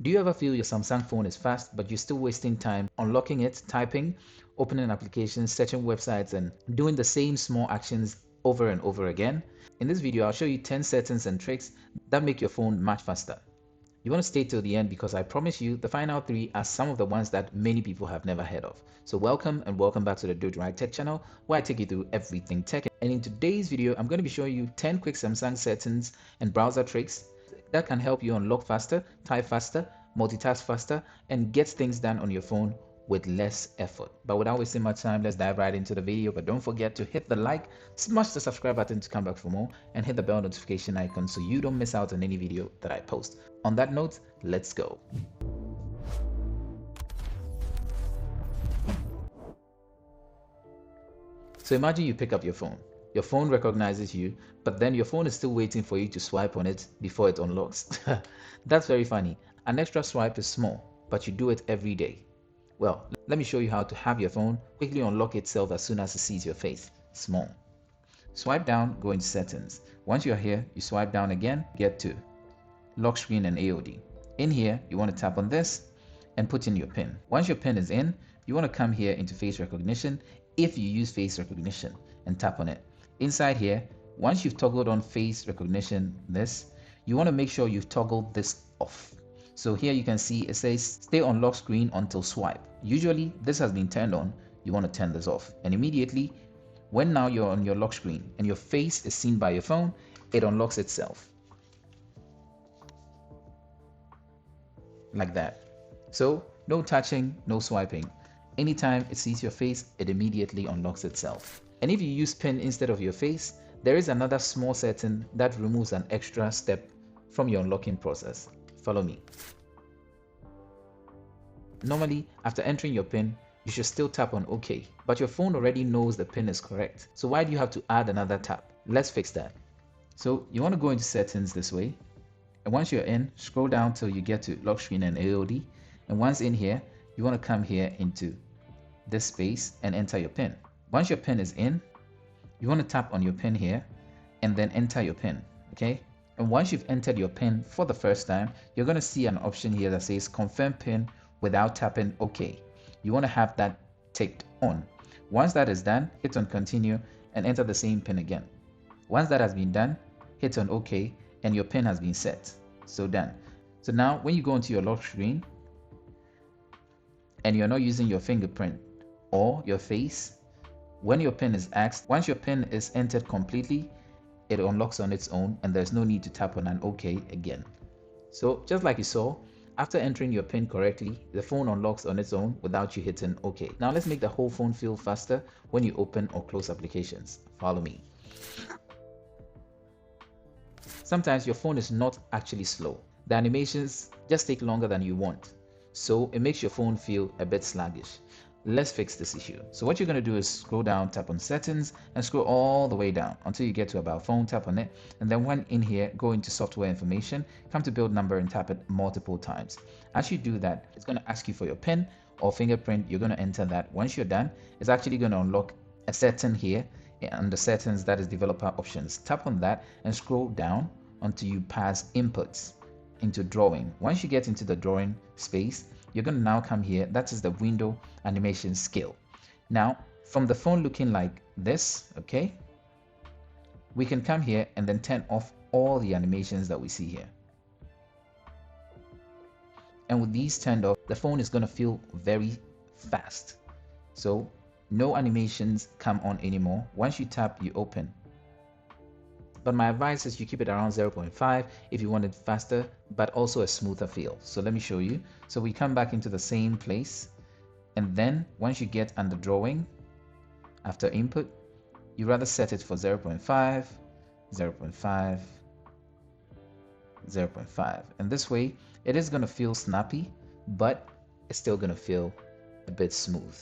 Do you ever feel your Samsung phone is fast, but you're still wasting time unlocking it, typing, opening applications, searching websites, and doing the same small actions over and over again? In this video, I'll show you 10 settings and tricks that make your phone much faster. You want to stay till the end because I promise you the final 3 are some of the ones that many people have never heard of. So welcome and welcome back to the Doitright Tech channel, where I take you through everything tech. And in today's video, I'm going to be showing you 10 quick Samsung settings and browser tricks that can help you unlock faster, type faster, multitask faster, and get things done on your phone with less effort. But without wasting much time, let's dive right into the video. But don't forget to hit the like, smash the subscribe button to come back for more, and hit the bell notification icon so you don't miss out on any video that I post. On that note, let's go. So imagine you pick up your phone. Your phone recognizes you, but then your phone is still waiting for you to swipe on it before it unlocks. That's very funny. An extra swipe is small, but you do it every day. Well, let me show you how to have your phone quickly unlock itself as soon as it sees your face. Small. Swipe down, go into settings. Once you're here, you swipe down again, get to lock screen and AOD. In here, you want to tap on this and put in your PIN. Once your PIN is in, you want to come here into face recognition if you use face recognition and tap on it. Inside here, once you've toggled on face recognition, you want to make sure you've toggled this off. So here you can see it says stay on lock screen until swipe. Usually this has been turned on. You want to turn this off, and immediately when now you're on your lock screen and your face is seen by your phone, it unlocks itself like that. So no touching, no swiping. Anytime it sees your face, it immediately unlocks itself. And if you use PIN instead of your face, there is another small setting that removes an extra step from your unlocking process. Follow me. Normally, after entering your PIN, you should still tap on OK, but your phone already knows the PIN is correct. So why do you have to add another tap? Let's fix that. So you want to go into settings this way, and once you're in, scroll down till you get to lock screen and AOD, and once in here, you want to come here into this space and enter your PIN. Once your PIN is in, you want to tap on your PIN here and then enter your PIN, okay? And once you've entered your PIN for the first time, you're going to see an option here that says confirm PIN without tapping OK. You want to have that ticked on. Once that is done, hit on continue and enter the same PIN again. Once that has been done, hit on OK and your PIN has been set. So done. So now when you go into your lock screen and you're not using your fingerprint or your face, when your PIN is asked, once your PIN is entered completely, it unlocks on its own and there's no need to tap on an OK again. So just like you saw, after entering your PIN correctly, the phone unlocks on its own without you hitting OK. Now let's make the whole phone feel faster when you open or close applications. Follow me. Sometimes your phone is not actually slow. The animations just take longer than you want. So it makes your phone feel a bit sluggish. Let's fix this issue. So what you're going to do is scroll down, tap on settings and scroll all the way down until you get to about phone, tap on it, and then when in here, go into software information, come to build number and tap it multiple times. As you do that, it's going to ask you for your PIN or fingerprint. You're going to enter that. Once you're done, it's actually going to unlock a setting here under settings that is developer options. Tap on that and scroll down until you pass inputs into drawing. Once you get into the drawing space, you're going to now come here. That is the window animation scale. Now from the phone looking like this, okay, we can come here and then turn off all the animations that we see here. And with these turned off, the phone is going to feel very fast. So no animations come on anymore. Once you tap, you open. But my advice is you keep it around 0.5 if you want it faster, but also a smoother feel. So let me show you. So we come back into the same place. And then once you get under drawing, after input, you rather set it for 0.5, 0.5, 0.5. And this way, it is going to feel snappy, but it's still going to feel a bit smooth.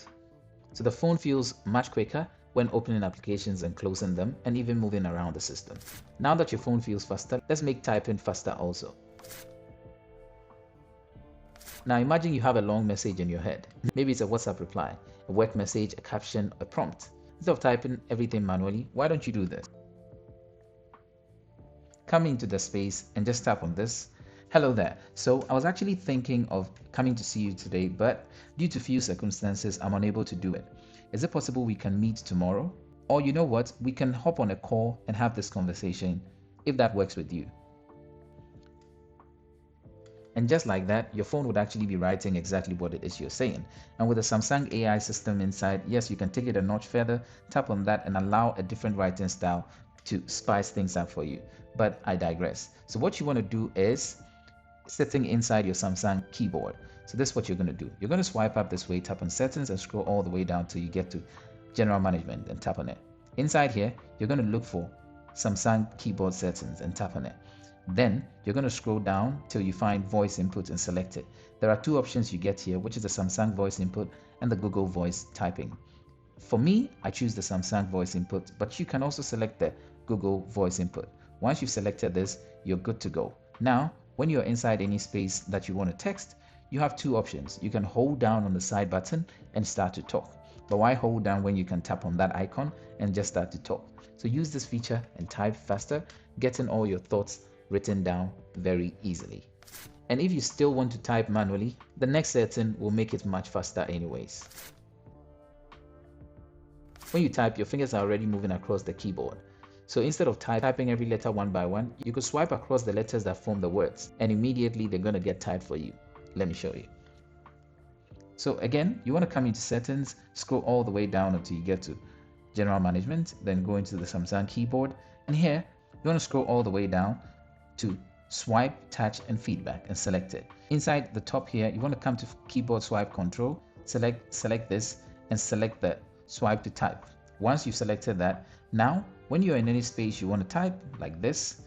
So the phone feels much quicker when opening applications and closing them and even moving around the system. Now that your phone feels faster, let's make typing faster also. Now imagine you have a long message in your head. Maybe it's a WhatsApp reply, a work message, a caption, a prompt. Instead of typing everything manually, why don't you do this? Come into the space and just tap on this Hello there. So I was actually thinking of coming to see you today, but due to few circumstances, I'm unable to do it. Is it possible we can meet tomorrow? Or you know what? We can hop on a call and have this conversation if that works with you. And just like that, your phone would actually be writing exactly what it is you're saying. And with the Samsung AI system inside, yes, you can take it a notch further, tap on that and allow a different writing style to spice things up for you. But I digress. So what you want to do is sitting inside your Samsung keyboard. So this is what you're going to do. You're going to swipe up this way, tap on settings and scroll all the way down till you get to general management and tap on it. Inside here, you're going to look for Samsung keyboard settings and tap on it. Then you're going to scroll down till you find voice input and select it. There are two options you get here, which is the Samsung voice input and the Google voice typing. For me, I choose the Samsung voice input, but you can also select the Google voice input. Once you've selected this, you're good to go. Now, when you're inside any space that you want to text, you have two options. You can hold down on the side button and start to talk. But why hold down when you can tap on that icon and just start to talk? So use this feature and type faster, getting all your thoughts written down very easily. And if you still want to type manually, the next setting will make it much faster anyways. When you type, your fingers are already moving across the keyboard. So instead of typing every letter one by one, you could swipe across the letters that form the words and immediately they're going to get typed for you. Let me show you. So again, you want to come into settings, scroll all the way down until you get to general management, then go into the Samsung keyboard. And here, you want to scroll all the way down to swipe, touch, and feedback and select it. Inside the top here, you want to come to keyboard swipe control, select this and select the swipe to type. Once you've selected that, now when you're in any space you want to type like this,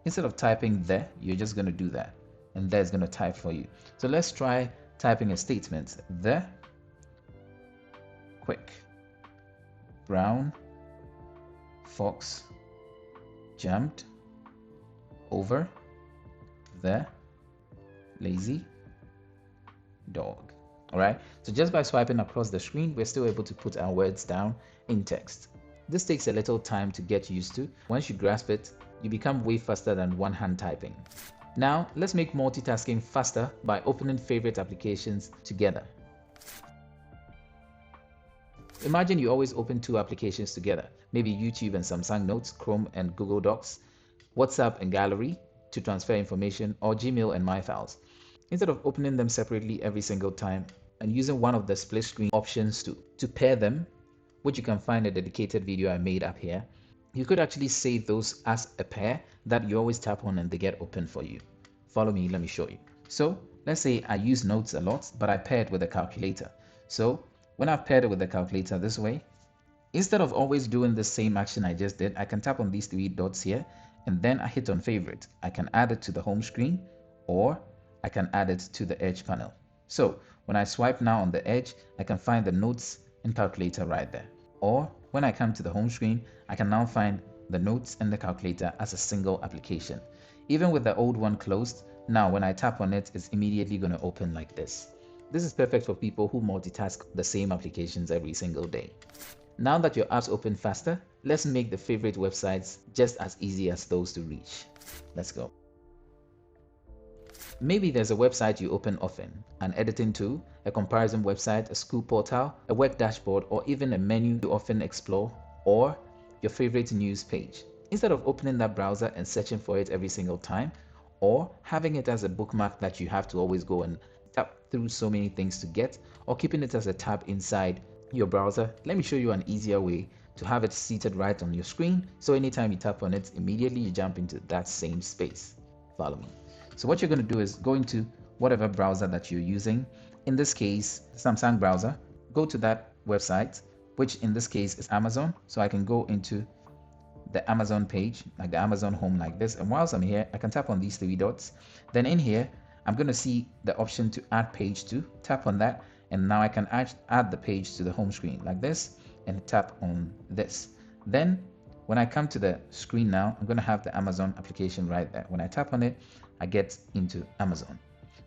instead of typing there, you're just going to do that and there's going to type for you. So let's try typing a statement. The quick brown fox jumped over the lazy dog. All right, so just by swiping across the screen, we're still able to put our words down in text. This takes a little time to get used to. Once you grasp it, you become way faster than one-hand typing. Now, let's make multitasking faster by opening favorite applications together. Imagine you always open two applications together, maybe YouTube and Samsung Notes, Chrome and Google Docs, WhatsApp and Gallery to transfer information, or Gmail and My Files. Instead of opening them separately every single time and using one of the split screen options to pair them, which you can find a dedicated video I made up here, you could actually save those as a pair that you always tap on and they get open for you. Follow me, let me show you. So let's say I use notes a lot, but I pair it with a calculator. So when I've paired it with the calculator this way, instead of always doing the same action I just did, I can tap on these three dots here and then I hit on favorite. I can add it to the home screen or I can add it to the edge panel. So when I swipe now on the edge, I can find the notes and calculator right there. Or when I come to the home screen, I can now find the notes and the calculator as a single application. Even with the old one closed, now when I tap on it, it's immediately going to open like this. This is perfect for people who multitask the same applications every single day. Now that your apps open faster, let's make the favorite websites just as easy as those to reach. Let's go. Maybe there's a website you open often, an editing tool, a comparison website, a school portal, a work dashboard, or even a menu you often explore, or your favorite news page. Instead of opening that browser and searching for it every single time, or having it as a bookmark that you have to always go and tap through so many things to get, or keeping it as a tab inside your browser, let me show you an easier way to have it seated right on your screen, so anytime you tap on it, immediately you jump into that same space. Follow me. So what you're going to do is go into whatever browser that you're using. In this case, Samsung browser. Go to that website, which in this case is Amazon. So I can go into the Amazon page, like the Amazon home like this. And whilst I'm here, I can tap on these three dots. Then in here, I'm going to see the option to add page to. Tap on that. And now I can add the page to the home screen like this and tap on this. Then when I come to the screen now, I'm going to have the Amazon application right there. When I tap on it, I get into Amazon.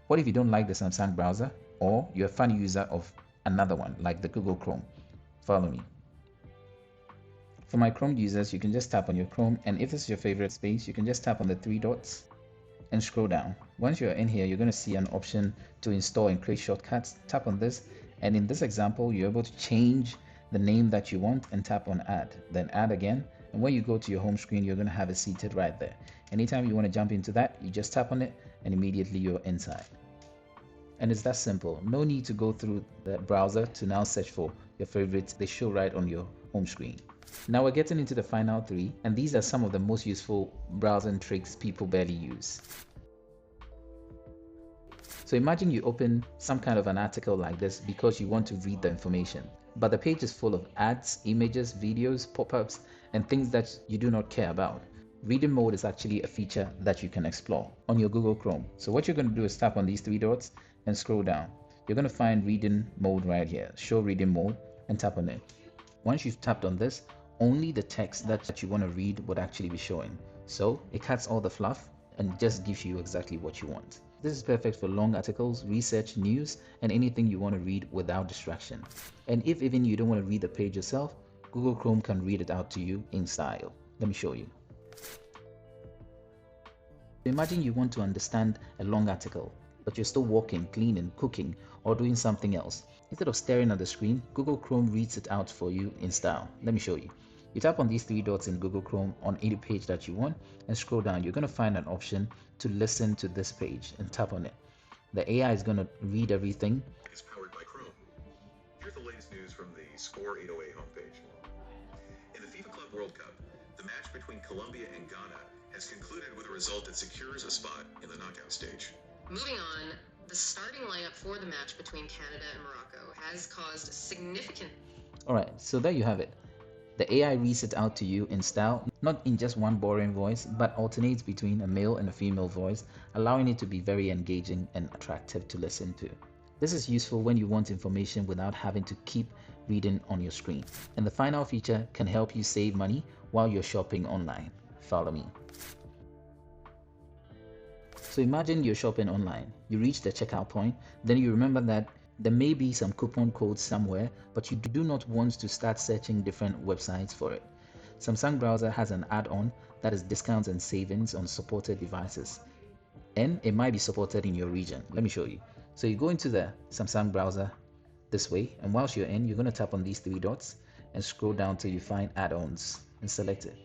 What if you don't like the Samsung browser or you're a fun user of another one like the Google Chrome? Follow me. For my Chrome users, you can just tap on your Chrome, and if this is your favorite space, you can just tap on the three dots and scroll down. Once you're in here, you're going to see an option to install and create shortcuts. Tap on this, and in this example, you're able to change the name that you want and tap on add, then add again. And when you go to your home screen, you're going to have it seated right there. Anytime you want to jump into that, you just tap on it and immediately you're inside. And it's that simple. No need to go through the browser to now search for your favorites. They show right on your home screen. Now we're getting into the final three, and these are some of the most useful browsing tricks people barely use. So imagine you open some kind of an article like this because you want to read the information, but the page is full of ads, images, videos, pop-ups, and things that you do not care about. Reading mode is actually a feature that you can explore on your Google Chrome. So what you're going to do is tap on these three dots and scroll down. You're going to find reading mode right here, show reading mode, and tap on it. Once you've tapped on this, only the text that you want to read would actually be showing. So it cuts all the fluff and just gives you exactly what you want. This is perfect for long articles, research, news, and anything you want to read without distraction. And if even you don't want to read the page yourself, Google Chrome can read it out to you in style. Let me show you. Imagine you want to understand a long article, but you're still walking, cleaning, cooking, or doing something else. Instead of staring at the screen, Google Chrome reads it out for you in style. Let me show you. You tap on these three dots in Google Chrome on any page that you want and scroll down. You're going to find an option to listen to this page and tap on it. The AI is going to read everything. Is powered by Chrome. Here's the latest news from the Score 808 homepage. In the FIFA Club World Cup, the match between Colombia and Ghana has concluded with a result that secures a spot in the knockout stage. Moving on, the starting lineup for the match between Canada and Morocco has caused significant... Alright, so there you have it. The AI reads it out to you in style, not in just one boring voice, but alternates between a male and a female voice, allowing it to be very engaging and attractive to listen to. This is useful when you want information without having to keep reading on your screen. And the final feature can help you save money while you're shopping online. Follow me. So imagine you're shopping online. You reach the checkout point, then you remember that there may be some coupon codes somewhere, but you do not want to start searching different websites for it. Samsung browser has an add-on that is discounts and savings on supported devices, and it might be supported in your region. Let me show you. So you go into the Samsung browser this way, and whilst you're in, you're going to tap on these three dots and scroll down till you find add-ons and select it.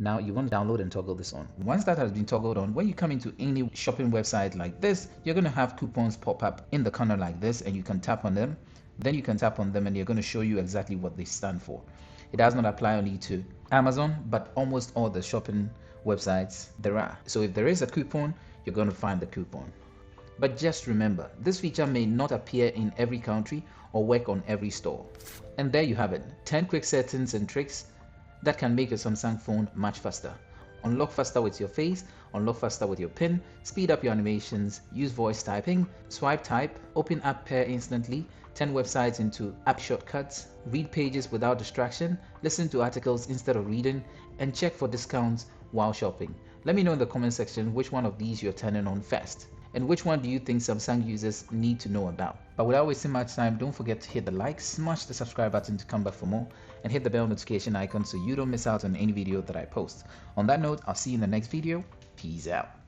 Now you want to download and toggle this on. Once that has been toggled on, when you come into any shopping website like this, you're going to have coupons pop up in the corner like this, and you can tap on them. Then you can tap on them and they're going to show you exactly what they stand for. It does not apply only to Amazon, but almost all the shopping websites there are. So if there is a coupon, you're going to find the coupon. But just remember, this feature may not appear in every country or work on every store. And there you have it, 10 quick settings and tricks that can make your Samsung phone much faster. Unlock faster with your face, unlock faster with your PIN, speed up your animations, use voice typing, swipe type, open app pair instantly, turn websites into app shortcuts, read pages without distraction, listen to articles instead of reading, and check for discounts while shopping. Let me know in the comment section which one of these you're turning on first, and which one do you think Samsung users need to know about. But without wasting much time, don't forget to hit the like, smash the subscribe button to come back for more, and hit the bell notification icon so you don't miss out on any video that I post. On that note, I'll see you in the next video. Peace out.